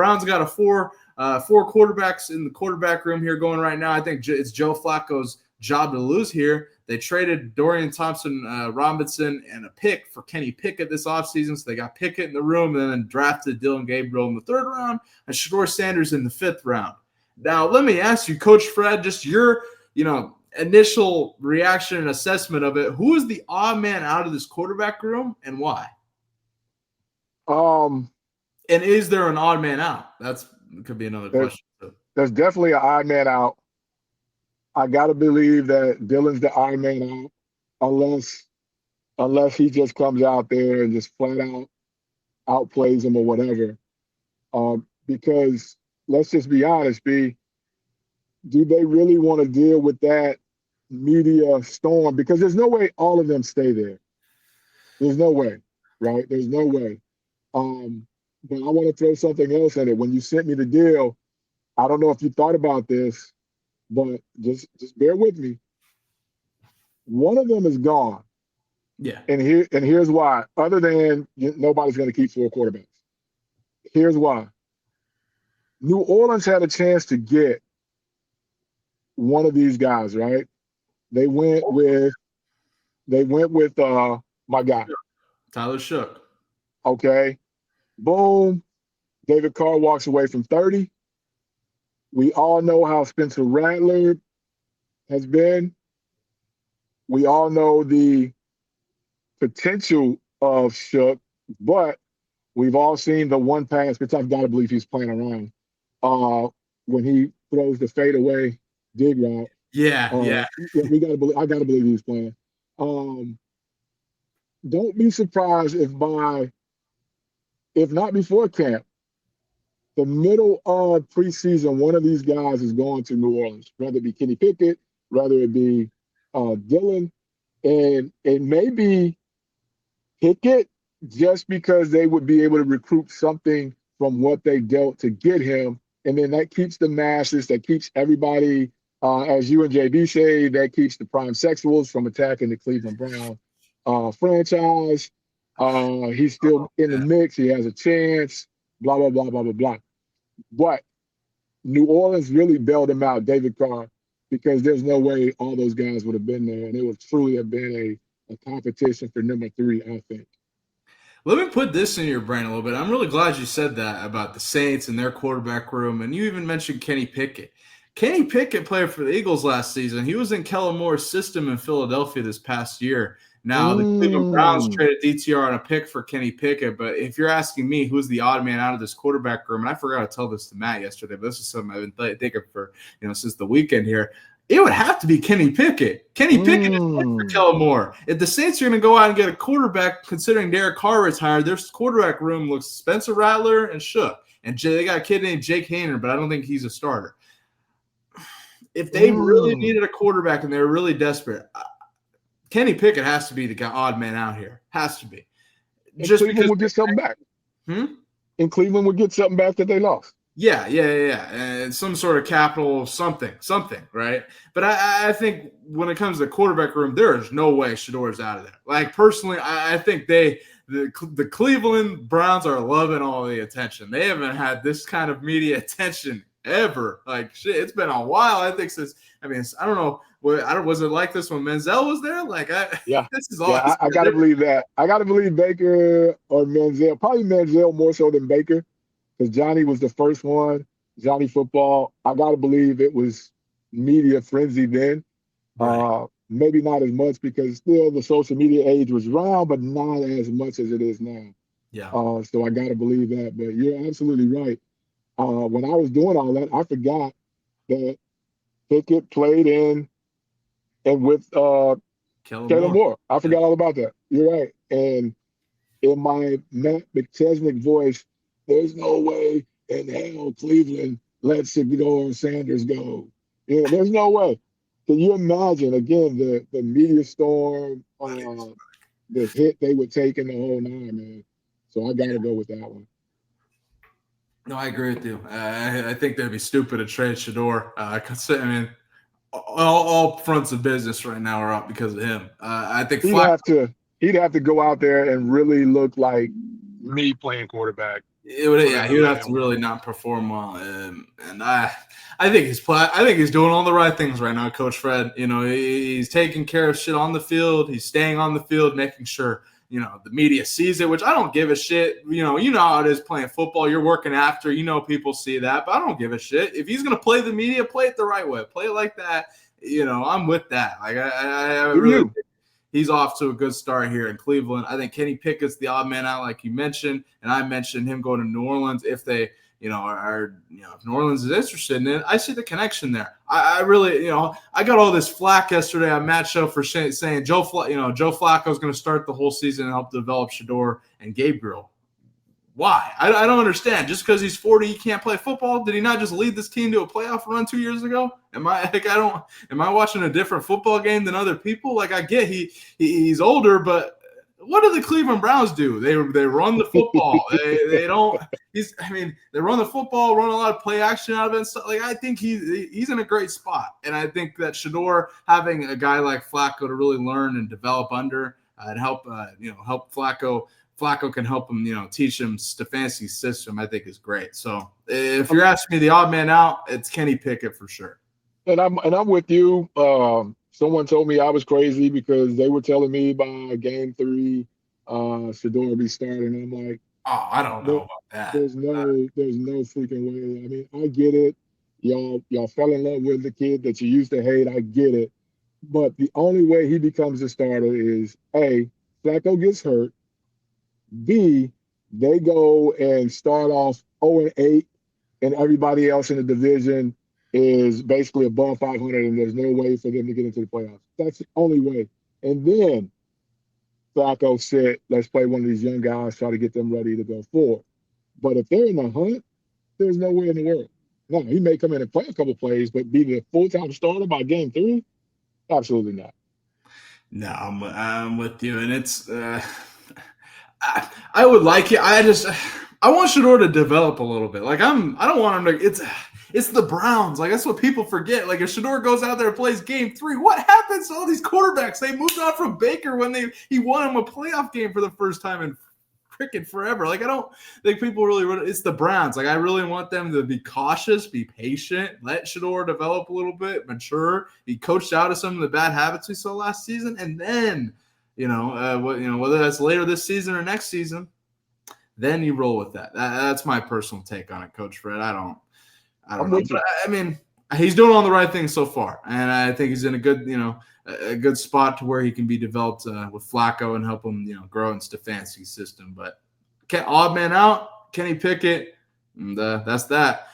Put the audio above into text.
Browns got four quarterbacks in the quarterback room here going right now. I think it's Joe Flacco's job to lose here. They traded Dorian Thompson-Robinson and a pick for Kenny Pickett this offseason, so they got Pickett in the room and then drafted Dylan Gabriel in the 3rd round and Shedeur Sanders in the 5th round. Now, let me ask you, Coach Fred, just your initial reaction and assessment of it. Who is the odd man out of this quarterback room and why? And is there an odd man out? That could be another question. There's definitely an odd man out. I got to believe that Dylan's the odd man out, unless he just comes out there and just flat out outplays him or whatever. Because let's just be honest, B, do they really want to deal with that media storm? Because there's no way all of them stay there. There's no way, right? There's no way. But I want to throw something else at it. When you sent me the deal, I don't know if you thought about this, but just bear with me. One of them is gone. Yeah. And here's why. Other than nobody's going to keep 4 quarterbacks. Here's why. New Orleans had a chance to get one of these guys, right? They went with my guy. Tyler Shook. Okay. Boom. David Carr walks away from 30. We all know how Spencer Rattler has been. We all know the potential of Shook, but we've all seen the one pass, which I've got to believe he's playing around, when he throws the fadeaway dig route. Yeah. I got to believe he's playing. Don't be surprised if not before camp, the middle of preseason, one of these guys is going to New Orleans, whether it be Kenny Pickett, whether it be Dylan, and maybe Pickett, just because they would be able to recruit something from what they dealt to get him. And then that keeps the masses, that keeps everybody, as you and JB say, that keeps the prime sexuals from attacking the Cleveland Brown franchise. He's still in the mix. He has a chance, blah, blah, blah, blah, blah, blah. But New Orleans really bailed him out, David Carr, because there's no way all those guys would have been there. And it would truly have been a competition for number 3, I think. Let me put this in your brain a little bit. I'm really glad you said that about the Saints and their quarterback room. And you even mentioned Kenny Pickett. Kenny Pickett played for the Eagles last season. He was in Kellen Moore's system in Philadelphia this past year. Now, the Cleveland Browns traded DTR on a pick for Kenny Pickett, but if you're asking me who's the odd man out of this quarterback room, and I forgot to tell this to Matt yesterday, but this is something I've been thinking for, since the weekend here, it would have to be Kenny Pickett. Kenny Pickett is for Kellen Moore. If the Saints are going to go out and get a quarterback, considering Derek Carr retired, their quarterback room looks Spencer Rattler and Shook. And they got a kid named Jake Hayner, but I don't think he's a starter. If they really needed a quarterback and they were really desperate, Kenny Pickett has to be the odd man out here. Has to be. Just Cleveland will get something back. And Cleveland will get something back that they lost. Yeah. And some sort of capital, something, right? But I think when it comes to the quarterback room, there is no way Shedeur's out of there. Like, personally, I think the Cleveland Browns are loving all the attention. They haven't had this kind of media attention ever. Like, shit, it's been a while, I think, since – I don't know. Was it like this when Menzel was there? This is all. Yeah, I got to believe that. I got to believe Baker or Menzel. Probably Menzel more so than Baker, because Johnny was the first one. Johnny football. I got to believe it was media frenzy then. Right. Maybe not as much because still the social media age was around, but not as much as it is now. Yeah. So I got to believe that. But you're absolutely right. When I was doing all that, I forgot that Pickett played in and with Kellen Moore. I forgot all about that. You're right. And in my Matt McChesnick voice, there's no way in hell Cleveland lets Shedeur Sanders go. Yeah, there's no way. Can you imagine, again, the media storm, the hit they would take in the whole nine, man? So I got to go with that one. No, I agree with you. I think they'd be stupid to trade Shedeur. All fronts of business right now are up because of him. I think he'd have to go out there and really look like me playing quarterback He would have to really not perform well, and I think he's doing all the right things right now, Coach Fred. He's taking care of shit on the field. He's staying on the field, making sure the media sees it, which I don't give a shit. You know how it is playing football. You're working after. People see that, but I don't give a shit. If he's gonna play the media, play it the right way. Play it like that. I'm with that. Like I really think he's off to a good start here in Cleveland. I think Kenny Pickett's the odd man out, like you mentioned, and I mentioned him going to New Orleans if they, if New Orleans is interested in it. I see the connection there. I really, I got all this flack yesterday on Matt Show for saying Joe Flacco is going to start the whole season and help develop Shador and Gabriel. Why? I don't understand. Just because he's 40, he can't play football? Did he not just lead this team to a playoff run 2 years ago? Am I watching a different football game than other people? Like, I get he's older, but what do the Cleveland Browns do? They run the football. they don't. They run the football, run a lot of play action out of it. And stuff. Like, I think he's in a great spot, and I think that Shador having a guy like Flacco to really learn and develop under and help Flacco. Flacco can help him, teach him Stefanski's system, I think is great. So if you're asking me the odd man out, it's Kenny Pickett for sure. And I'm with you. Someone told me I was crazy because they were telling me by game 3, Shador will be starting. I'm like, oh, I don't know about that. There's no freaking way. I get it. Y'all fell in love with the kid that you used to hate. I get it. But the only way he becomes a starter is A, Flacco gets hurt. B, they go and start off 0-8, and everybody else in the division is basically above 500, and there's no way for them to get into the playoffs. That's the only way. And then Flacco said, let's play one of these young guys, try to get them ready to go forward. But if they're in the hunt, there's no way in the world. No, he may come in and play a couple plays, but be the full-time starter by game 3? Absolutely not. No, I'm with you, and it's I would like it. I want Shador to develop a little bit. Like I don't want him to. It's the Browns. Like that's what people forget. Like if Shador goes out there and plays game 3, what happens to all these quarterbacks? They moved on from Baker when he won him a playoff game for the first time in freaking forever. Like I don't think people really. It's the Browns. Like I really want them to be cautious, be patient, let Shador develop a little bit, mature, be coached out of some of the bad habits we saw last season, and then. Whether that's later this season or next season, then you roll with that. That's my personal take on it, Coach Fred. I don't know. But, he's doing all the right things so far, and I think he's in a good spot to where he can be developed with Flacco and help him, grow in Stefanski's system. But odd man out, Kenny Pickett, and that's that.